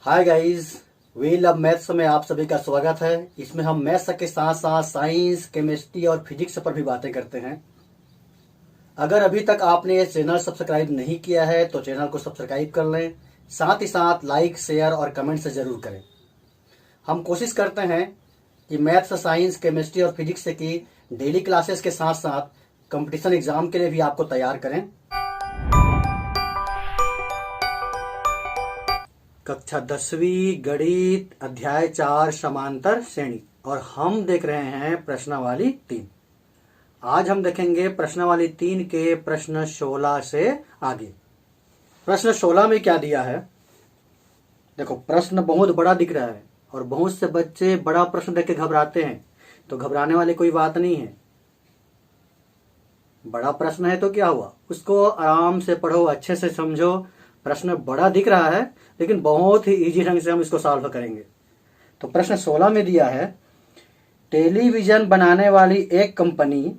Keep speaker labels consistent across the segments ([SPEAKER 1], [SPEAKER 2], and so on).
[SPEAKER 1] Hi guys, we love maths में आप सभी का स्वागत है। इसमें हम मैथ्स के साथ साथ साइंस, केमिस्ट्री और फिजिक्स पर भी बातें करते हैं। अगर अभी तक आपने ये चैनल सब्सक्राइब नहीं किया है तो चैनल को सब्सक्राइब कर लें। साथ ही साथ लाइक, शेयर और कमेंट से ज़रूर करें। हम कोशिश करते हैं कि मैथ्स, साइंस, केमिस्ट्री और फिजिक्स की डेली क्लासेस के साथ साथ कंपटीशन एग्जाम के लिए भी आपको तैयार करें। कक्षा 10वीं गणित अध्याय 4 समांतर श्रेणी और हम देख रहे हैं प्रश्नावली 3। आज हम देखेंगे प्रश्नावली 3 के प्रश्न 16 से आगे। प्रश्न 16 में क्या दिया है? देखो, प्रश्न बहुत बड़ा दिख रहा है और बहुत से बच्चे बड़ा प्रश्न देख के घबराते हैं, तो घबराने वाली कोई बात नहीं है। बड़ा प्रश्न है तो क्या हुआ, उसको आराम से पढ़ो, अच्छे से समझो। प्रश्न बड़ा दिख रहा है लेकिन बहुत ही इजी ढंग से हम इसको सॉल्व करेंगे। तो प्रश्न 16 में दिया है, टेलीविजन बनाने वाली एक कंपनी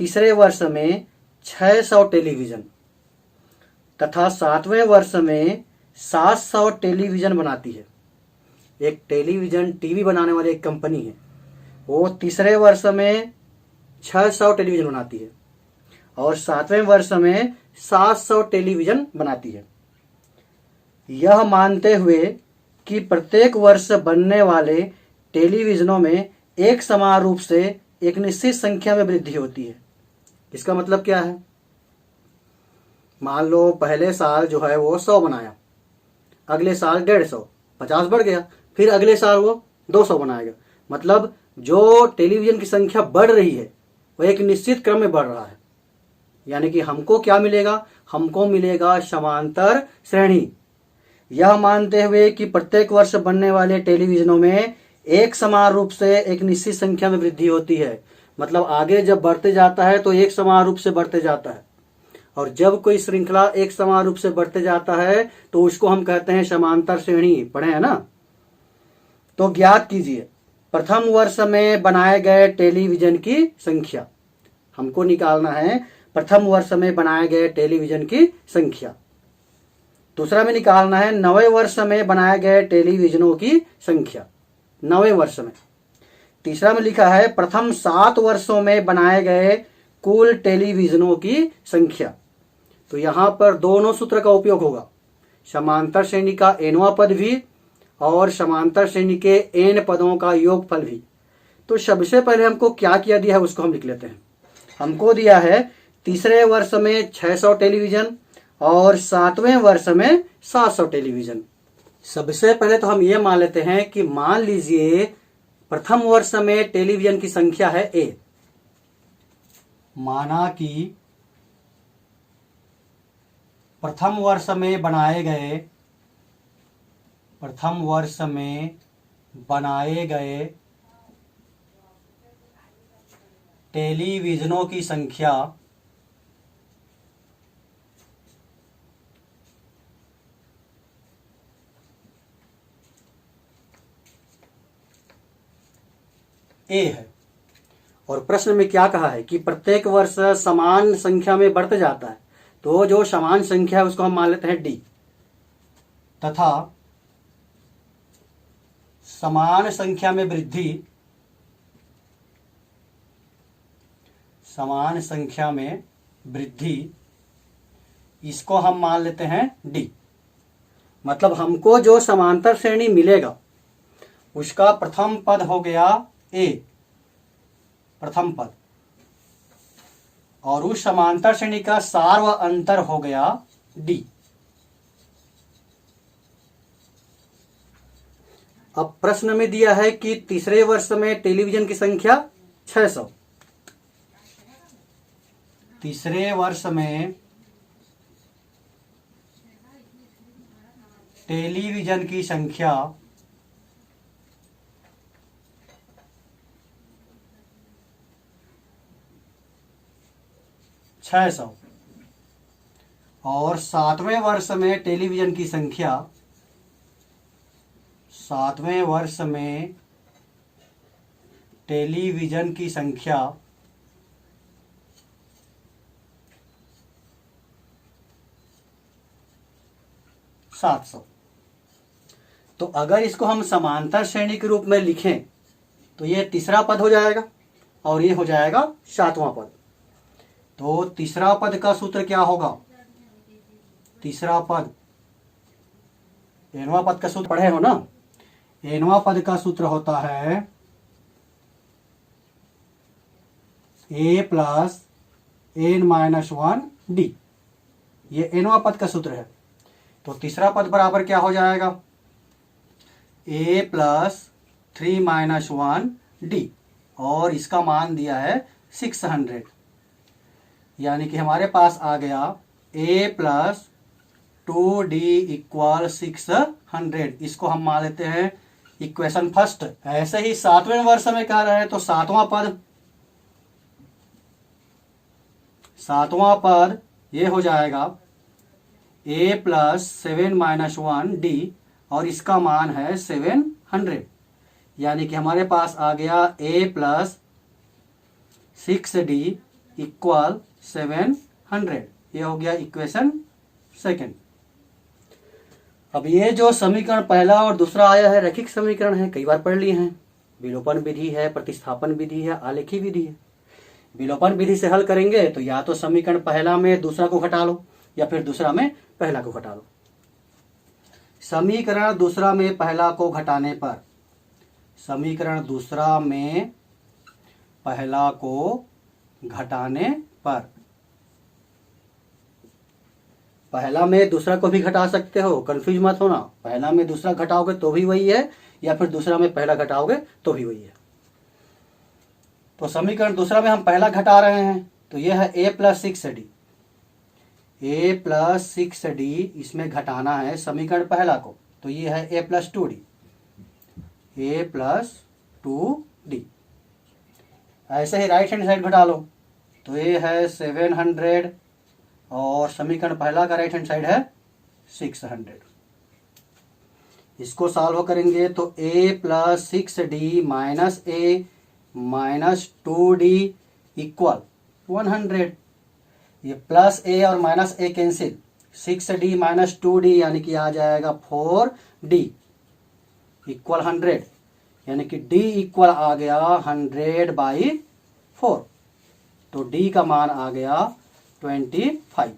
[SPEAKER 1] तीसरे वर्ष में 600 टेलीविजन तथा 7वें वर्ष में 700 टेलीविजन बनाती है। एक टेलीविजन टीवी बनाने वाली एक कंपनी है, वो तीसरे वर्ष में 600 टेलीविजन बनाती है और 7वें वर्ष में 700 टेलीविजन बनाती है। यह मानते हुए कि प्रत्येक वर्ष बनने वाले टेलीविजनों में एक समान रूप से एक निश्चित संख्या में वृद्धि होती है। इसका मतलब क्या है? मान लो पहले साल जो है वो 100 बनाया, अगले साल 150, 50 बढ़ गया, फिर अगले साल वो 200 बनाएगा। मतलब जो टेलीविजन की संख्या बढ़ रही है वो एक निश्चित क्रम में बढ़ रहा है। यानी कि हमको क्या मिलेगा? हमको मिलेगा समांतर श्रेणी। यह मानते हुए कि प्रत्येक वर्ष बनने वाले टेलीविजनों में एक समान रूप से एक निश्चित संख्या में वृद्धि होती है। मतलब आगे जब बढ़ते जाता है तो एक समान रूप से बढ़ते जाता है, और जब कोई श्रृंखला एक समान रूप से बढ़ते जाता है तो उसको हम कहते हैं समांतर श्रेणी। पढ़े हैं ना? तो ज्ञात कीजिए प्रथम वर्ष में बनाए गए टेलीविजन की संख्या। हमको निकालना है प्रथम वर्ष में बनाए गए टेलीविजन की संख्या। दूसरा में निकालना है 9वें वर्ष में बनाए गए टेलीविजनों की संख्या, 9वें वर्ष में। तीसरा में लिखा है प्रथम 7 वर्षों में बनाए गए कुल टेलीविजनों की संख्या। तो यहां पर दोनों सूत्र का उपयोग होगा, समांतर श्रेणी का एनवां पद भी और समांतर श्रेणी के एन पदों का योगफल भी। तो सबसे पहले हमको क्या किया दिया है उसको हम लिख लेते हैं। हमको दिया है तीसरे वर्ष में 600 टेलीविजन और 7वें वर्ष में 700 टेलीविजन। सबसे पहले तो हम ये मान लेते हैं कि मान लीजिए प्रथम वर्ष में टेलीविजन की संख्या है ए। माना कि प्रथम वर्ष में बनाए गए टेलीविजनों की संख्या ए है। और प्रश्न में क्या कहा है कि प्रत्येक वर्ष समान संख्या में बढ़ते जाता है, तो जो समान संख्या है उसको हम मान लेते हैं डी, तथा समान संख्या में वृद्धि इसको हम मान लेते हैं डी। मतलब हमको जो समांतर श्रेणी मिलेगा उसका प्रथम पद हो गया ए, प्रथम पद, और उस समांतर श्रेणी का सार्व अंतर हो गया डी। अब प्रश्न में दिया है कि तीसरे वर्ष में टेलीविजन की संख्या 600। तीसरे वर्ष में टेलीविजन की संख्या 600 और 7वें वर्ष में टेलीविजन की संख्या 700। तो अगर इसको हम समांतर श्रेणी के रूप में लिखें तो ये तीसरा पद हो जाएगा और ये हो जाएगा सातवां पद। तो तीसरा पद का सूत्र क्या होगा? तीसरा पद, एनवां पद का सूत्र पढ़े हो ना? एनवां पद का सूत्र होता है a प्लस n-1 d। ये एनवां पद का सूत्र है। तो तीसरा पद बराबर क्या हो जाएगा? a प्लस 3-1 d और इसका मान दिया है 600, यानी कि हमारे पास आ गया a प्लस 2d इक्वल 600। इसको हम मान लेते हैं इक्वेशन फर्स्ट। ऐसे ही सातवें वर्ष में कह रहे हैं तो सातवां पद ये हो जाएगा a प्लस 7-1 d और इसका मान है 700, यानी कि हमारे पास आ गया a प्लस 6d इक्वल 700। ये हो गया इक्वेशन सेकंड। अब ये जो समीकरण पहला और दूसरा आया है रैखिक समीकरण है, कई बार पढ़ लिए हैं। विलोपन विधि है, प्रतिस्थापन विधि है, आलेखी विधि है। विलोपन विधि से हल करेंगे तो या तो समीकरण पहला में दूसरा को घटा लो या फिर दूसरा में पहला को घटा लो। समीकरण दूसरा में पहला को घटाने पर, समीकरण दूसरा में पहला को घटाने पर, पहला में दूसरा को भी घटा सकते हो, कंफ्यूज मत होना। पहला में दूसरा घटाओगे तो भी वही है या फिर दूसरा में पहला घटाओगे तो भी वही है। तो समीकरण दूसरा में हम पहला घटा रहे हैं तो यह है a plus 6d। a plus 6d इसमें घटाना है समीकरण पहला को, तो ये है a plus 2d। a plus 2d। ऐसे ही राइट हैंड साइड घटा लो तो ये है 700 और समीकरण पहला का राइट हैंड साइड है 600। इसको सॉल्व करेंगे तो a plus 6d minus a minus 2d equal 100। ये प्लस a और minus a cancel, 6d minus 2d यानी कि आ जाएगा 4d इक्वल 100, यानी कि d इक्वल आ गया 100/4। तो d का मान आ गया 25।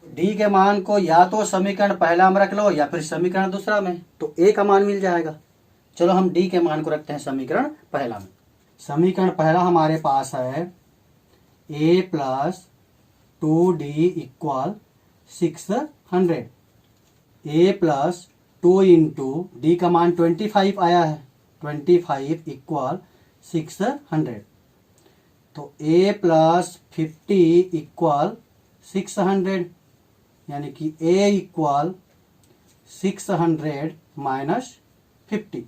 [SPEAKER 1] d के मान को या तो समीकरण पहला में रख लो या फिर समीकरण दूसरा में, तो a का मान मिल जाएगा। चलो हम d के मान को रखते हैं समीकरण पहला में। समीकरण पहला हमारे पास है a plus 2d equal 600। a plus 2 into D का मान 25 आया है, 25 इक्वल 600। तो a प्लस 50 इक्वल 600, यानी कि a इक्वल 600 माइनस 50,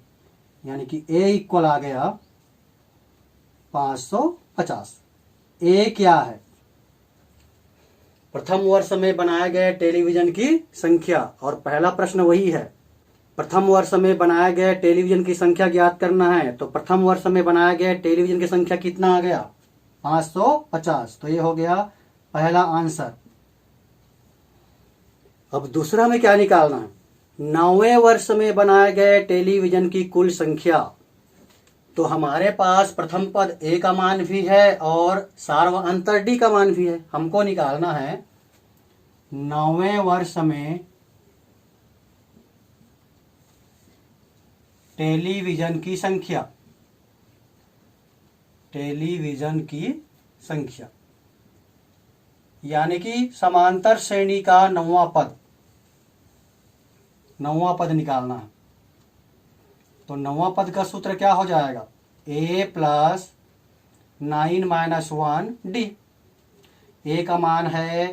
[SPEAKER 1] यानी कि a इक्वल आ गया 550। a क्या है? प्रथम वर्ष में बनाए गए टेलीविजन की संख्या, और पहला प्रश्न वही है। प्रथम वर्ष में बनाए गए टेलीविजन की संख्या ज्ञात करना है, तो प्रथम वर्ष में बनाए गए टेलीविजन की संख्या कितना आ गया? 550। तो ये हो गया पहला आंसर। अब दूसरा में क्या निकालना है? 9वें वर्ष में बनाए गए टेलीविजन की कुल संख्या। तो हमारे पास प्रथम पद a का मान भी है और सार्वअंतर d का मान भी है। हमको निकालना है 9वें वर्ष में टेलीविजन की संख्या, टेलीविजन की संख्या, यानी कि समांतर श्रेणी का 9वां पद निकालना है। तो 9वां पद का सूत्र क्या हो जाएगा? a plus 9 - 1 d। a का मान है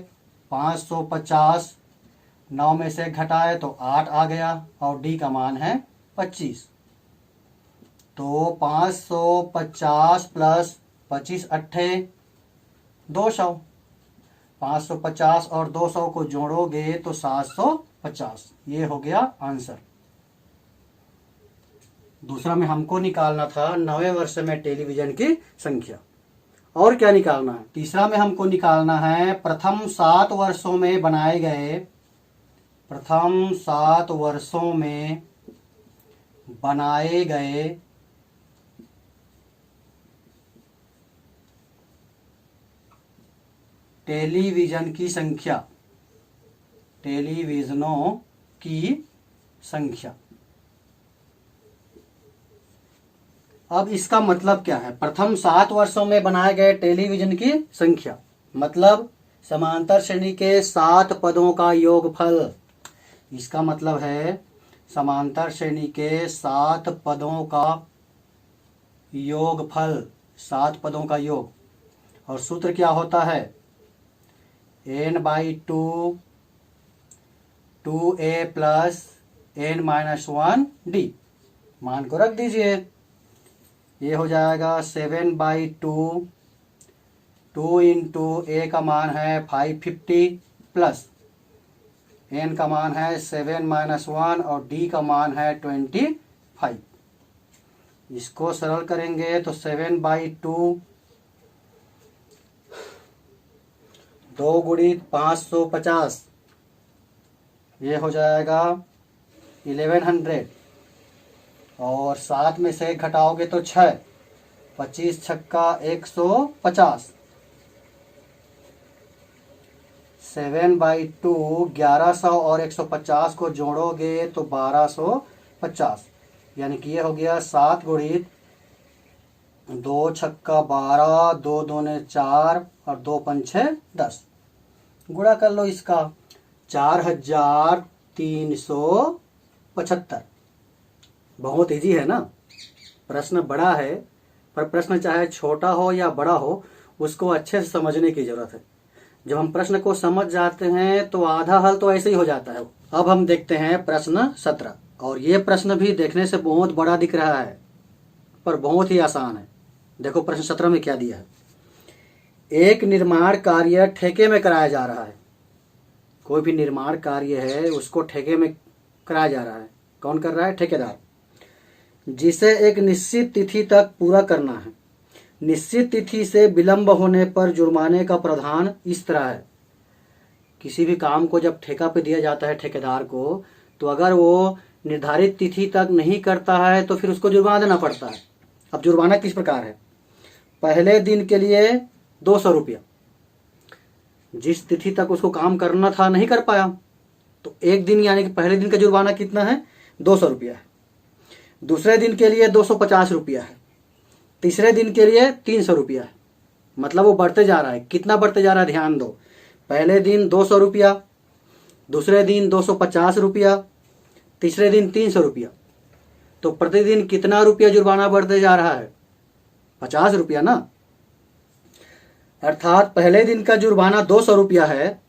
[SPEAKER 1] 550, 9 में से घटाए तो 8 आ गया और d का मान है 25। तो 550 प्लस 25 अट्ठे 200। 550 और 200 को जोड़ोगे तो 750। ये हो गया आंसर। दूसरा में हमको निकालना था 9वें वर्ष में टेलीविजन की संख्या। और क्या निकालना है? तीसरा में हमको निकालना है प्रथम 7 वर्षों में बनाए गए प्रथम 7 वर्षों में बनाए गए टेलीविजन की संख्या, टेलीविजनों की संख्या। अब इसका मतलब क्या है? प्रथम 7 वर्षों में बनाए गए टेलीविजन की संख्या मतलब समांतर श्रेणी के 7 पदों का योगफल। इसका मतलब है समांतर श्रेणी के 7 पदों का योगफल, 7 पदों का योग। और सूत्र क्या होता है? n/2 2a plus n-1d। मान को रख दीजिए, ये हो जाएगा 7/2, 2 इंटू a का मान है 550 प्लस n का मान है 7-1 और d का मान है 25। इसको सरल करेंगे तो 7/2 2 गुणित 550, ये हो जाएगा 1100 और 7 में से घटाओगे तो 6, 25 छक्का 150। 7/2 1100 और 150 को जोड़ोगे तो 1250, यानी कि ये हो गया 7 गुणित 2 छक्का 12, 2 दूने 4 और 2 पंछे 10। गुणा कर लो इसका, 4375। बहुत इजी है ना? प्रश्न बड़ा है, पर प्रश्न चाहे छोटा हो या बड़ा हो उसको अच्छे से समझने की जरूरत है। जब हम प्रश्न को समझ जाते हैं तो आधा हल तो ऐसे ही हो जाता है। अब हम देखते हैं प्रश्न 17, और ये प्रश्न भी देखने से बहुत बड़ा दिख रहा है पर बहुत ही आसान है। देखो प्रश्न 17 में क्या दिया है। एक निर्माण कार्य ठेके में कराया जा रहा है। कोई भी निर्माण कार्य है उसको ठेके में कराया जा रहा है। कौन कर रहा है? ठेकेदार। जिसे एक निश्चित तिथि तक पूरा करना है। निश्चित तिथि से विलंब होने पर जुर्माने का प्रावधान इस तरह है। किसी भी काम को जब ठेका पे दिया जाता है ठेकेदार को, तो अगर वो निर्धारित तिथि तक नहीं करता है तो फिर उसको जुर्माना देना पड़ता है। अब जुर्माना किस प्रकार है? पहले दिन के लिए 200 रुपया। जिस तिथि तक उसको काम करना था नहीं कर पाया तो एक दिन यानी कि पहले दिन का जुर्माना कितना है? 200 रुपया है। दूसरे दिन के लिए 250 रुपया है। तीसरे दिन के लिए 300 रुपया है। मतलब वो बढ़ते जा रहा है। कितना बढ़ते जा रहा है? ध्यान दो, पहले दिन 200 रुपया, दूसरे दिन 250 रुपया, तीसरे दिन 300 रुपया। तो प्रतिदिन कितना रुपया जुर्माना बढ़ते जा रहा है? 50 रुपया ना। अर्थात पहले दिन का जुर्माना 200 रुपया है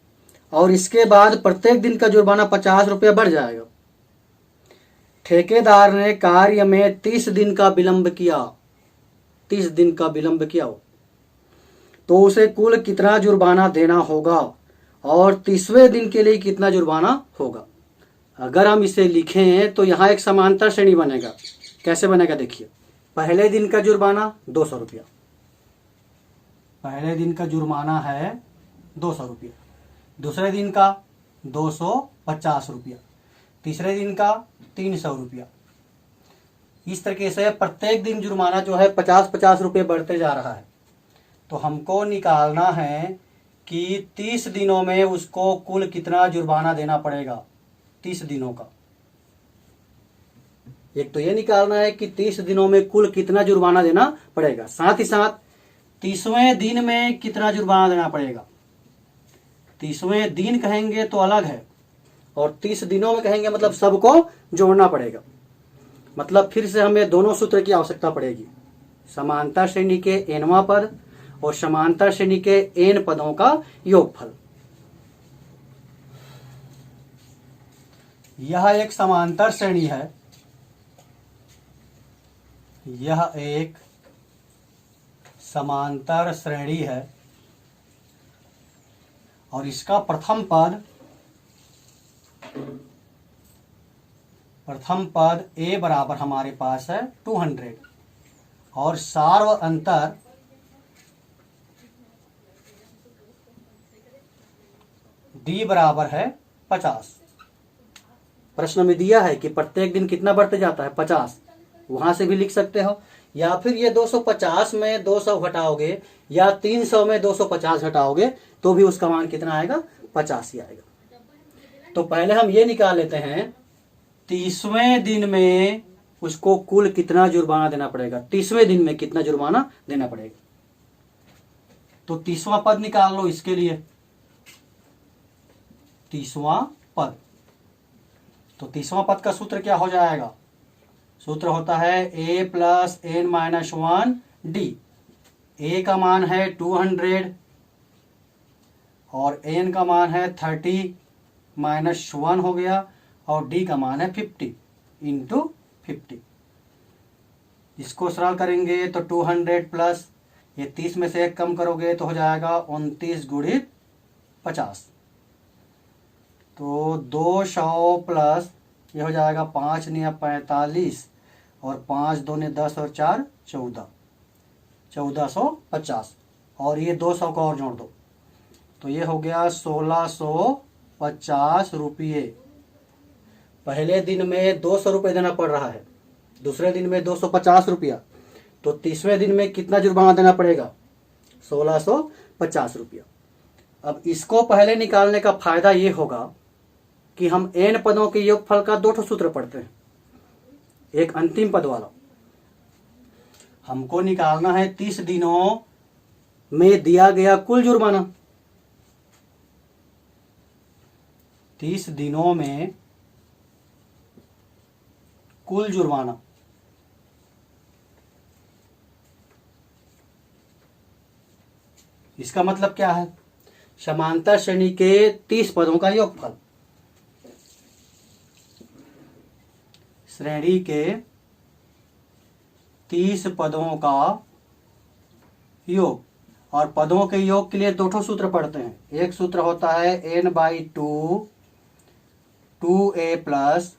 [SPEAKER 1] और इसके बाद प्रत्येक दिन का जुर्माना 50 रुपया बढ़ जाएगा। ठेकेदार ने कार्य में 30 दिन का विलंब किया, 30 दिन का विलंब किया तो उसे कुल कितना जुर्माना देना होगा और 30वें दिन के लिए कितना जुर्माना होगा। अगर हम इसे लिखें तो यहाँ एक समांतर श्रेणी बनेगा। कैसे बनेगा? देखिए, पहले दिन का जुर्माना 200 रुपया, पहले दिन का जुर्माना है 200 रुपया, दूसरे दिन का 250 रुपया, तीसरे दिन का 300 रुपया। इस तरीके से प्रत्येक दिन जुर्माना जो है 50-50 रुपये बढ़ते जा रहा है। तो हमको निकालना है कि 30 दिनों में उसको कुल कितना जुर्माना देना पड़ेगा। 30 दिनों का एक तो ये निकालना है कि 30 दिनों में कुल कितना जुर्माना देना पड़ेगा, साथ ही साथ 30वें दिन में कितना जुर्माना देना पड़ेगा। 30वें दिन कहेंगे तो अलग है और 30 दिनों में कहेंगे मतलब सबको जोड़ना पड़ेगा। मतलब फिर से हमें दोनों सूत्र की आवश्यकता पड़ेगी, समांतर श्रेणी के nवां पद और समांतर श्रेणी के n पदों का योगफल। यह एक समांतर श्रेणी है, यह एक समांतर श्रेणी है और इसका प्रथम पद a बराबर हमारे पास है 200 और सार्व अंतर d बराबर है 50। प्रश्न में दिया है कि प्रत्येक दिन कितना बढ़ते जाता है 50, वहां से भी लिख सकते हो। या फिर ये 250 में 200 घटाओगे या 300 में 250 घटाओगे तो भी उसका मान कितना आएगा, 50 ही आएगा। तो पहले हम ये निकाल लेते हैं 30वें दिन में उसको कुल कितना जुर्माना देना पड़ेगा, 30वें दिन में कितना जुर्माना देना पड़ेगा। तो 30वां पद निकाल लो इसके लिए, 30वां पद। तो 30वां पद का सूत्र क्या हो जाएगा, सूत्र होता है a plus n minus 1 D. a का मान है 200 और n का मान है 30 माइनस 1 हो गया और d का मान है 50 इंटू 50। इसको सरल करेंगे तो 200 प्लस ये 30 में से 1 कम करोगे तो हो जाएगा 29 गुणित 50। तो 200 प्लस ये हो जाएगा 5 9 45 और 5 2 10 और 4 14, 1450 और ये 200 को और जोड़ दो तो ये हो गया 1650 रुपये। पहले दिन में 200 रुपये देना पड़ रहा है, दूसरे दिन में 250 रुपया, तो 30वें दिन में कितना जुर्माना देना पड़ेगा, 1650 रुपया। अब इसको पहले निकालने का फायदा ये होगा कि हम n पदों के योगफल का 2 सूत्र पढ़ते हैं, एक अंतिम पद वाला। हमको निकालना है 30 दिनों में दिया गया कुल जुर्माना, 30 दिनों में कुल जुर्माना। इसका मतलब क्या है, समांतर श्रेणी के 30 पदों का योगफल, श्रेणी के 30 पदों का योग। और पदों के योग के लिए 2 सूत्र पढ़ते हैं। एक सूत्र होता है n/2 2a plus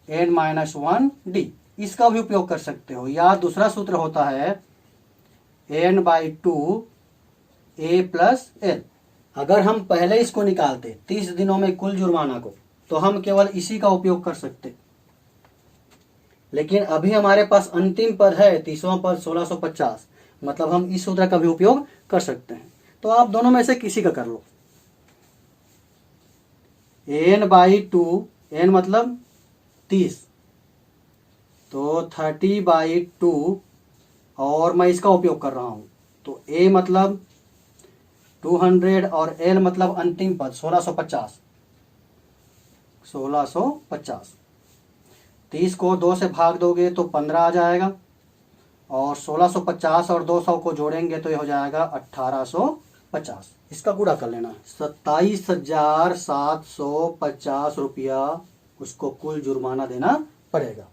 [SPEAKER 1] n minus 1 D, इसका भी उपयोग कर सकते हो। या दूसरा सूत्र होता है n/2 a प्लस l। अगर हम पहले इसको निकालते 30 दिनों में कुल जुर्माना को तो हम केवल इसी का उपयोग कर सकते, लेकिन अभी हमारे पास अंतिम पद है 30वां पद 1650, मतलब हम इस सूत्र का भी उपयोग कर सकते हैं। तो आप दोनों में से किसी का कर लो। n/2, n मतलब 30, तो 30/2 और मैं इसका उपयोग कर रहा हूं तो a मतलब 200 और l मतलब अंतिम पद 1650। 30 को 2 से भाग दोगे तो 15 आ जाएगा और 1650 और 200 को जोड़ेंगे तो ये हो जाएगा 1850। इसका गुणा कर लेना है, 27,750 रुपया उसको कुल जुर्माना देना पड़ेगा।